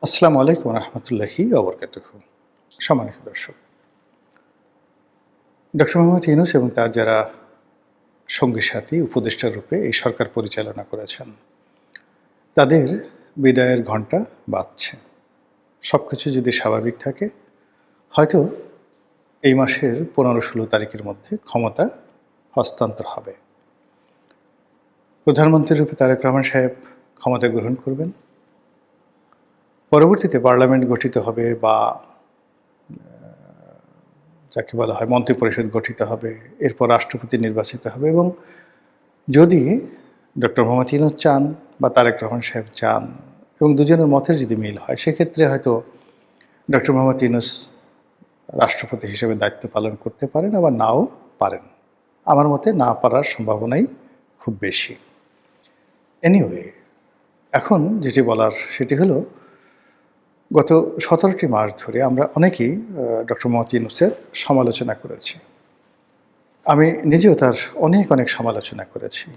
আসসালামু আলাইকুম রহমতুল্লাহি ওবরকাতুহু। সম্মানিত দর্শক, ডক্টর মোহাম্মদ ইউনূস এবং তার যারা সঙ্গী সাথী উপদেষ্টা রূপে এই সরকার পরিচালনা করেছেন, তাদের বিদায়ের ঘণ্টা বাজছে। সব কিছু যদি স্বাভাবিক থাকে, হয়তো এই মাসের 15-16 তারিখের মধ্যে ক্ষমতা হস্তান্তর হবে। প্রধানমন্ত্রী রূপে তারেক রহমান সাহেব ক্ষমতা গ্রহণ করবেন। পরবর্তীতে পার্লামেন্ট গঠিত হবে বা যাকে বলা হয় মন্ত্রিপরিষদ গঠিত হবে, এরপর রাষ্ট্রপতি নির্বাচিত হবে এবং যদি ডক্টর মোহাম্মদ ইউনূস চান বা তারেক রহমান সাহেব চান এবং দুজনের মতের যদি মিল হয়, সেক্ষেত্রে হয়তো ডক্টর মোহাম্মদ ইউনূস রাষ্ট্রপতি হিসেবে দায়িত্ব পালন করতে পারেন, আবার নাও পারেন। আমার মতে না পারার সম্ভাবনাই খুব বেশি। এনিওয়ে, এখন যেটি বলার সেটি হলো, গত 17টি মাস ধরে আমরা অনেকেই ডক্টর মোহাম্মদ ইউনূসের সমালোচনা করেছি। আমি নিজেও তার অনেক সমালোচনা করেছি।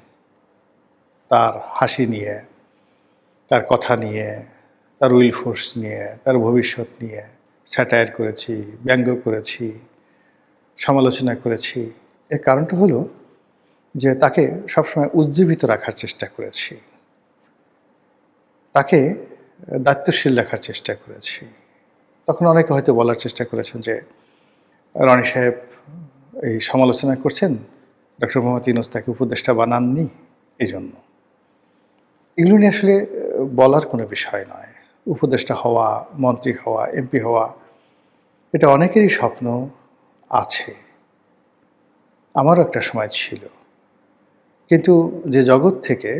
তার হাসি নিয়ে, তার কথা নিয়ে, তার উইল ফোর্স নিয়ে, তার ভবিষ্যৎ নিয়ে স্যাটায়ার করেছি, ব্যঙ্গ করেছি, সমালোচনা করেছি। এর কারণটা হলো যে তাকে সবসময় উজ্জীবিত রাখার চেষ্টা করেছি, তাকে দায়িত্বশীল রাখার চেষ্টা করেছি। তখন অনেকে হয়তো বলার চেষ্টা করেছেন যে রনি সাহেব এই সমালোচনা করছেন, ডক্টর মোহাম্মদ ইউনূস তাকে উপদেষ্টা বানাননি, এই জন্য। এগুলো নিয়ে আসলে বলার কোনো বিষয় নয়। উপদেষ্টা হওয়া, মন্ত্রী হওয়া, এমপি হওয়া, এটা অনেকেরই স্বপ্ন আছে। আমারও একটা সময় ছিল, কিন্তু যে জগৎ থেকে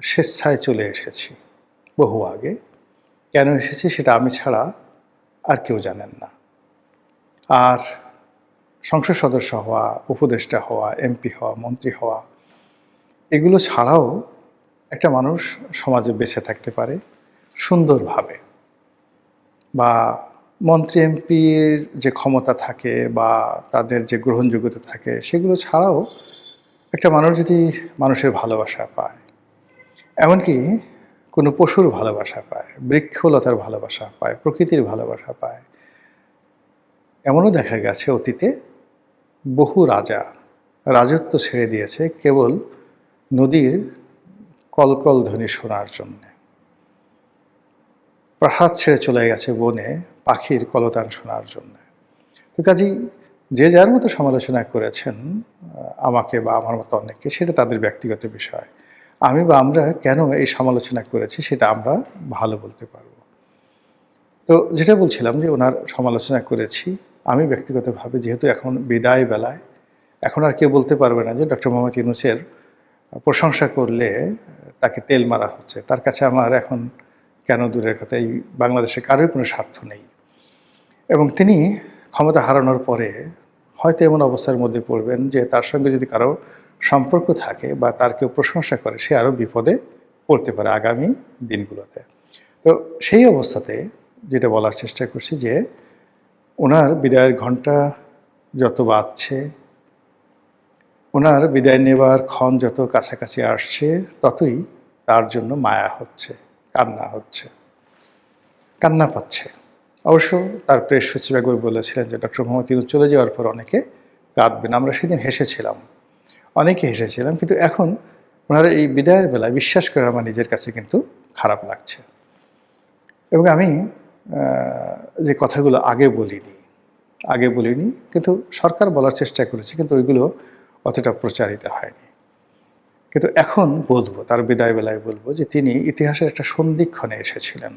স্বেচ্ছায় চলে এসেছি বহু আগে, কেন এসেছি সেটা আমি ছাড়া আর কেউ জানেন না। আর সংসদ সদস্য হওয়া, উপদেষ্টা হওয়া, এমপি হওয়া, মন্ত্রী হওয়া, এগুলো ছাড়াও একটা মানুষ সমাজে বেঁচে থাকতে পারে সুন্দরভাবে, বা মন্ত্রী এমপির যে ক্ষমতা থাকে বা তাদের যে গ্রহণযোগ্যতা থাকে, সেগুলো ছাড়াও একটা মানুষ যদি মানুষের ভালোবাসা পায়, এমনকি কোনো পশুর ভালোবাসা পায়, বৃক্ষলতার ভালোবাসা পায়, প্রকৃতির ভালোবাসা পায়, এমনও দেখা গেছে অতীতে বহু রাজা রাজত্ব ছেড়ে দিয়েছে কেবল নদীর কলকল ধ্বনি শোনার জন্যে। প্রাসাদ ছেড়ে চলে গেছে বনে পাখির কলতান শোনার জন্য। তো কাজেই যে যার মতো সমালোচনা করেছেন আমাকে বা আমার মতো অনেককে, সেটা তাদের ব্যক্তিগত বিষয়। আমি বা আমরা কেন এই সমালোচনা করেছি সেটা আমরা ভালো বলতে পারবো। তো যেটা বলছিলাম যে ওনার সমালোচনা করেছি আমি ব্যক্তিগতভাবে, যেহেতু এখন বিদায় বেলায়, এখন আর কেউ বলতে পারবে না যে ডক্টর মোহাম্মদ ইউনূসের প্রশংসা করলে তাকে তেল মারা হচ্ছে। তার কাছে আমার এখন কেন দূরের কথা, এই বাংলাদেশে কারোর কোনো স্বার্থ নেই। এবং তিনি ক্ষমতা হারানোর পরে হয়তো এমন অবস্থার মধ্যে পড়বেন যে তার সঙ্গে যদি কারো সম্পর্ক থাকে বা তার কেউ প্রশংসা করে, সে আরও বিপদে পড়তে পারে আগামী দিনগুলোতে। তো সেই অবস্থাতে যেটা বলার চেষ্টা করছি যে ওনার বিদায়ের ঘণ্টা যত বাজছে, ওনার বিদায় নেবার ক্ষণ যত কাছাকাছি আসছে, ততই তার জন্য মায়া হচ্ছে, কান্না হচ্ছে, কান্না পাচ্ছে। অবশ্য তার প্রেস সচিব একবার বলেছিলেন যে ডক্টর মোহাম্মদ ইউনূস চলে যাওয়ার পর অনেকে কাঁদবেন। আমরা সেদিন হেসেছিলাম, অনেকে হেসেছিলাম, কিন্তু এখন ওনার এই বিদায়ের বেলায় বিশ্বাস করে আমার নিজের কাছে কিন্তু খারাপ লাগছে। এবং আমি যে কথাগুলো আগে বলিনি, কিন্তু সরকার বলার চেষ্টা করেছে, কিন্তু ওইগুলো অতটা প্রচারিত হয়নি। কিন্তু এখন বলবো, তার বিদায় বেলায় বলবো যে তিনি ইতিহাসের একটা সন্ধিক্ষণে এসেছিলেন।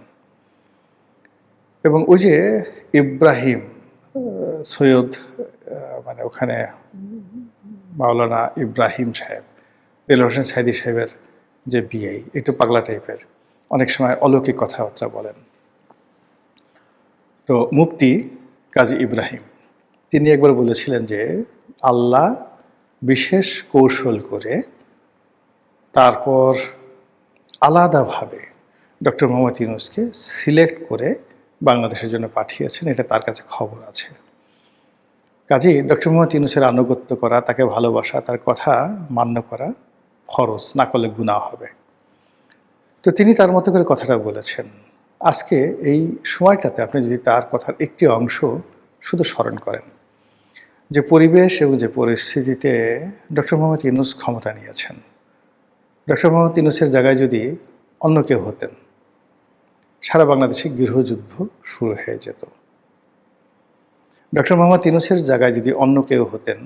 এবং ওই যে ইব্রাহিম সৈয়দ, মানে ওখানে মাওলানা ইব্রাহিম সাহেব, দেলোয়ার হোসেন সাইদি সাহেবের যে বিয়ে, একটু পাগলা টাইপের, অনেক সময় অলৌকিক কথাবার্তা বলেন। তো মুফতি কাজী ইব্রাহিম, তিনি একবার বলেছিলেন যে আল্লাহ বিশেষ কৌশল করে তারপর আলাদাভাবে ডক্টর মোহাম্মদ ইউনূসকে সিলেক্ট করে বাংলাদেশের জন্য পাঠিয়েছেন, এটা তার কাছে খবর আছে। কাজেই ডক্টর মোহাম্মদ ইউনূসের আনুগত্য করা, তাকে ভালোবাসা, তার কথা মান্য করা ফরজ, না করলে গুনাহ হবে। তো তিনি তার মতো করে কথাটা বলেছেন। আজকে এই সময়টাতে আপনি যদি তার কথার একটি অংশ শুধু স্মরণ করেন, যে পরিবেশ এবং যে পরিস্থিতিতে ডক্টর মোহাম্মদ ইউনূস ক্ষমতা নিয়েছেন, ডক্টর মোহাম্মদ ইউনূসের জায়গায় যদি অন্য কেউ হতেন, সারা বাংলাদেশে গৃহযুদ্ধ শুরু হয়ে যেত। ডক্টর মোহাম্মদ ইউনূসের জায়গায় যদি অন্য কেউ হতেন,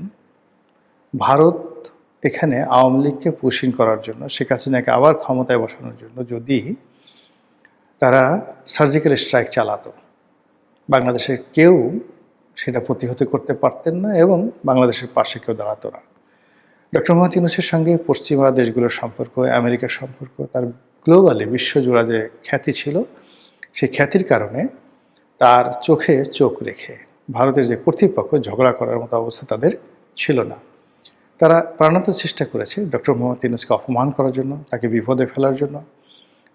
ভারত এখানে আওয়ামী লীগকে পুশিং করার জন্য, শেখ হাসিনাকে আবার ক্ষমতায় বসানোর জন্য যদি তারা সার্জিক্যাল স্ট্রাইক চালাতো, বাংলাদেশের কেউ সেটা প্রতিহত করতে পারতেন না এবং বাংলাদেশের পাশে কেউ দাঁড়াতো না। ডক্টর মোহাম্মদ ইউনূসের সঙ্গে পশ্চিমা দেশগুলোর সম্পর্ক, আমেরিকার সম্পর্ক, তার গ্লোবালি বিশ্বজোড়া যে খ্যাতি ছিল, সেই খ্যাতির কারণে তার চোখে চোখ রেখে ভারতের যে কর্তৃপক্ষ ঝগড়া করার মতো অবস্থা তাদের ছিল না। তারা প্রাণান্ত চেষ্টা করেছে ডক্টর মোহাম্মদ ইউনূসকে অপমান করার জন্য, তাকে বিপদে ফেলার জন্য,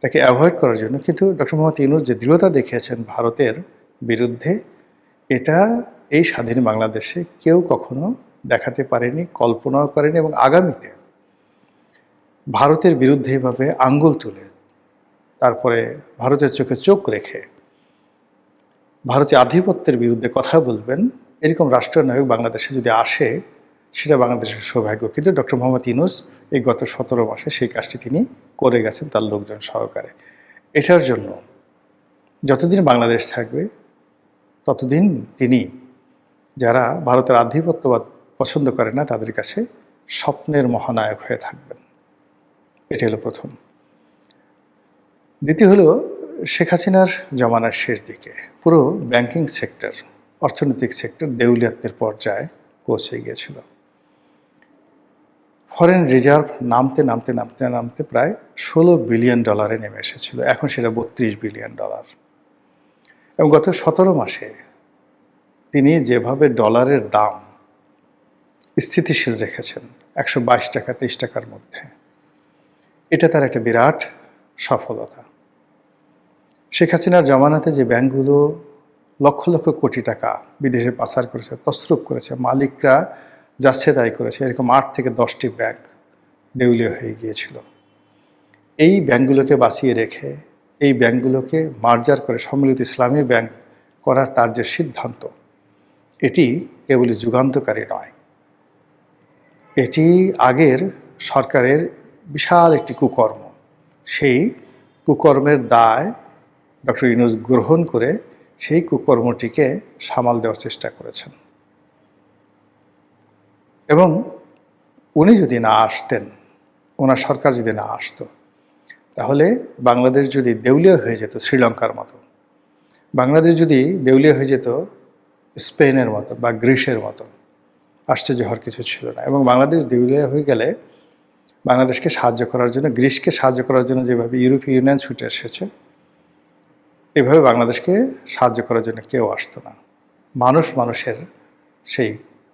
তাকে অ্যাভয়েড করার জন্য। কিন্তু ডক্টর মোহাম্মদ ইউনূস যে দৃঢ়তা দেখিয়েছেন ভারতের বিরুদ্ধে, এটা এই স্বাধীন বাংলাদেশে কেউ কখনো দেখাতে পারেনি, কল্পনাও করেনি। এবং আগামীতে ভারতের বিরুদ্ধে এভাবে আঙ্গুল তুলে, তারপরে ভারতের চোখে চোখ রেখে ভারতীয় আধিপত্যের বিরুদ্ধে কথা বলবেন, এরকম রাষ্ট্রনায়ক বাংলাদেশে যদি আসে, সেটা বাংলাদেশের সৌভাগ্য। কিন্তু ডক্টর মোহাম্মদ ইউনূস এই গত 17 মাসে সেই কাজটি তিনি করে গেছেন তার লোকজন সহকারে। এটার জন্য যতদিন বাংলাদেশ থাকবে ততদিন তিনি, যারা ভারতের আধিপত্যবাদ পছন্দ করে না, তাদের কাছে স্বপ্নের মহানায়ক হয়ে থাকবেন। এটা হলো প্রথম। দ্বিতীয় হলো, শেখ হাসিনার জমানার শেষ দিকে পুরো ব্যাংকিং সেক্টর, অর্থনৈতিক সেক্টর দেউলিয়াত্বের পর্যায়ে পৌঁছে গিয়েছিল। ফরেন রিজার্ভ নামতে নামতে নামতে নামতে প্রায় $16 বিলিয়ন নেমে এসেছিল। এখন সেটা $32 বিলিয়ন। এবং গত 17 মাসে তিনি যেভাবে ডলারের দাম স্থিতিশীল রেখেছেন 122 টাকা 23 টাকার মধ্যে, এটা তার একটা বিরাট সফলতা। শেখ হাসিনার জমানাতে যে ব্যাংকগুলো লক্ষ লক্ষ কোটি টাকা বিদেশে পাচার করেছে, তছরূপ করেছে, মালিকরা যাচ্ছে তাই করেছে, এরকম 8 থেকে 10টি ব্যাংক দেউলিয়া হয়ে গিয়েছিল। এই ব্যাংকগুলোকে বাঁচিয়ে রেখে এই ব্যাংকগুলোকে মার্জার করে সম্মিলিত ইসলামী ব্যাংক করার তার যে সিদ্ধান্ত, এটি কেবলই যুগান্তকারী নয়, এটি আগের সরকারের বিশাল একটি কুকর্ম। সেই কুকর্মের দায় ডক্টর ইউনূস গ্রহণ করে সেই কুকর্মটিকে সামাল দেওয়ার চেষ্টা করেছেন। এবং উনি যদি না আসতেন, ওনার সরকার যদি না আসতো, তাহলে বাংলাদেশ যদি দেউলিয়া হয়ে যেত শ্রীলঙ্কার মতো, বাংলাদেশ যদি দেউলিয়া হয়ে যেত স্পেনের মতো বা গ্রিসের মতো, আশ্চর্য হওয়ার কিছু ছিল না। এবং বাংলাদেশ দেউলিয়া হয়ে গেলে বাংলাদেশকে সাহায্য করার জন্য, গ্রিসকে সাহায্য করার জন্য যেভাবে ইউরোপীয় ইউনিয়ন ছুটে এসেছে, এভাবে বাংলাদেশকে সাহায্য করার জন্য কেউ আসতো না। মানুষ মানুষের সেই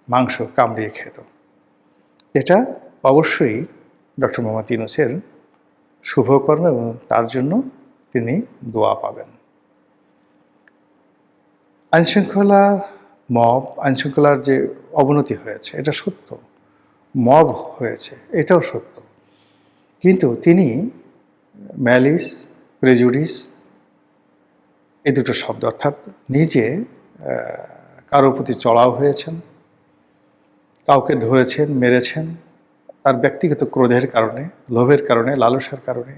মাংস কামড়িয়ে খেত। এটা অবশ্যই ডক্টর মোহাম্মদ ইউনূসের শুভকর্ম এবং তার জন্য তিনি দোয়া পাবেন। আইনশৃঙ্খলার যে অবনতি হয়েছে এটা সত্য, মব হয়েছে এটাও সত্য, কিন্তু তিনি ম্যালিস, প্রেজুডিস, এই দুটো শব্দ, অর্থাৎ নিজে কারোর প্রতি চড়াও হয়েছেন, কাউকে ধরেছেন, মেরেছেন তার ব্যক্তিগত ক্রোধের কারণে, লোভের কারণে, লালসার কারণে,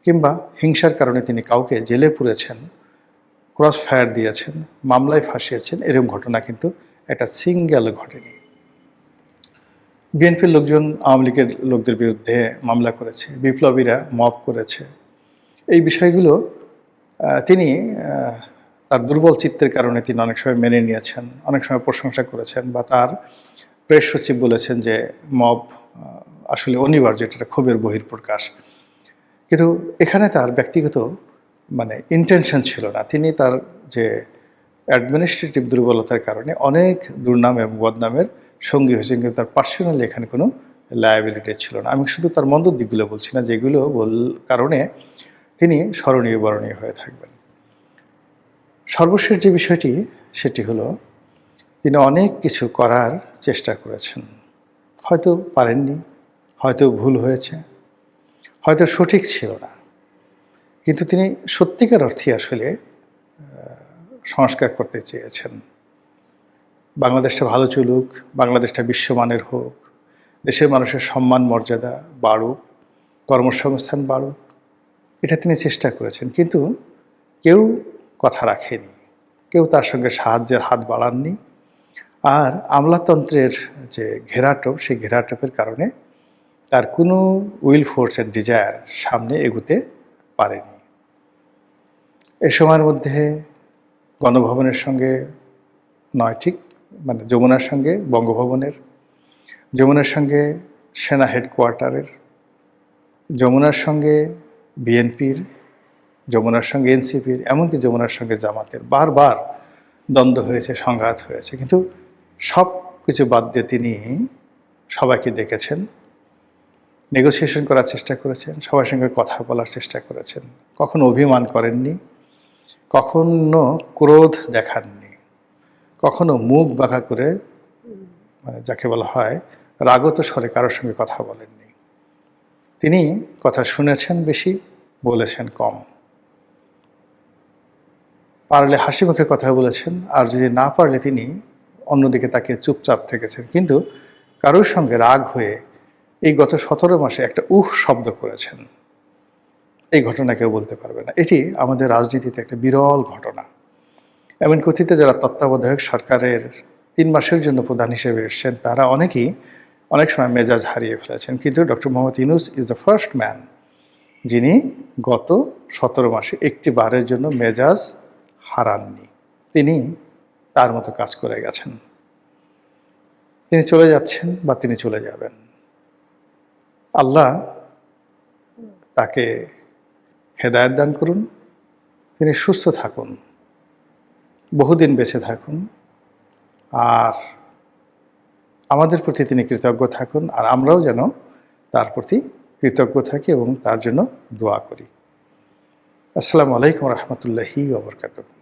কিংবা হিংসার কারণে তিনি কাউকে জেলে পুরেছেন, ক্রস ফায়ার দিয়েছেন, মামলায় ফাঁসিয়েছেন, এরকম ঘটনা কিন্তু একটা সিঙ্গেল ঘটেনি। বিএনপির লোকজন আওয়ামী লীগের লোকদের বিরুদ্ধে মামলা করেছে, বিপ্লবীরা মব করেছে। এই বিষয়গুলো তিনি তার দুর্বল চিত্তের কারণে তিনি অনেক সময় মেনে নিয়েছেন, অনেক সময় প্রশংসা করেছেন, বা তার প্রেস সচিব বলেছেন যে মব আসলে অনিবার্য, এটা ক্ষোভের বহিঃপ্রকাশ। কিন্তু এখানে তার ব্যক্তিগত ইন্টেনশন ছিল না। তিনি তার যে অ্যাডমিনিস্ট্রেটিভ দুর্বলতার কারণে অনেক দুর্নাম এবং বদনামের সঙ্গী হয়েছেন, কিন্তু তার পার্সোনালি এখানে কোনো লায়াবিলিটি ছিল না। আমি শুধু তার মন্দ দিকগুলো বলছি না, যেগুলো কারণে তিনি স্মরণীয় বরণীয় হয়ে থাকবেন। সর্বশেষ যে বিষয়টি, সেটি হলো তিনি অনেক কিছু করার চেষ্টা করেছেন, হয়তো পারেননি, হয়তো ভুল হয়েছে, হয়তো সঠিক ছিল না, কিন্তু তিনি সত্যিকার অর্থে আসলে সংস্কার করতে চেয়েছেন। বাংলাদেশটা ভালো চলুক, বাংলাদেশটা বিশ্বমানের হোক, দেশের মানুষের সম্মান মর্যাদা বাড়ুক, কর্মসংস্থান বাড়ুক, এটা তিনি চেষ্টা করেছেন। কিন্তু কেউ কথা রাখেনি, কেউ তার সঙ্গে সাহায্যের হাত বাড়াননি। আর আমলাতন্ত্রের যে ঘেরাটোপ, সেই ঘেরাটোপের কারণে তার কোনো উইল ফোর্স অ্যান্ড ডিজায়ার সামনে এগুতে পারেনি। এ সময়ের মধ্যে গণভবনের সঙ্গে নয় ঠিক, মানে যমুনার সঙ্গে বঙ্গভবনের, যমুনার সঙ্গে সেনা হেডকোয়ার্টারের, যমুনার সঙ্গে বিএনপির, যমুনার সঙ্গে এনসিপির, এমনকি যমুনার সঙ্গে জামাতের বারবার দ্বন্দ্ব হয়েছে, সংঘাত হয়েছে। কিন্তু সব কিছু বাদ দিয়ে তিনি সবাইকে ডেকেছেন, নেগোসিয়েশন করার চেষ্টা করেছেন, সবার সঙ্গে কথা বলার চেষ্টা করেছেন। কখনো অভিমান করেননি, কখনো ক্রোধ দেখাননি, কখনো মুখ বাঁকা করে, মানে যাকে বলা হয় রাগত স্বরে কারোর সঙ্গে কথা বলেননি। তিনি কথা শুনেছেন বেশি, বলেছেন কম। পারলে হাসি মুখে কথা বলেছেন, আর যদি না পারলে তিনি অন্যদিকে তাকে চুপচাপ থেকেছেন। কিন্তু কারোর সঙ্গে রাগ হয়ে এই গত 17 মাসে একটা শব্দ করেছেন, এই ঘটনা কেউ বলতে পারবে না। এটি আমাদের রাজনীতিতে একটা বিরল ঘটনা। এমন কথিত যারা তত্ত্বাবধায়ক সরকারের 3 মাসের জন্য প্রধান হিসেবে এসেছেন, তারা অনেকেই অনেক সময় মেজাজ হারিয়ে ফেলেছেন। কিন্তু doctor Mohammad Yunus is the first man যিনি গত 17 মাসে একটি বারের জন্য মেজাজ হারাননি। তিনি তার মতো কাজ করে গেছেন। তিনি চলে যাচ্ছেন বা তিনি চলে যাবেন। আল্লাহ তাকে হেদায়েত দান করুন, তিনি সুস্থ থাকুন, বহুদিন বেঁচে থাকুন, আর আমাদের প্রতি তিনি কৃতজ্ঞ থাকুন, আর আমরাও যেন তার প্রতি কৃতজ্ঞ থাকি এবং তার জন্য দোয়া করি। আসসালামু আলাইকুম রহমতুল্লাহি ওয়া বারাকাতুহু।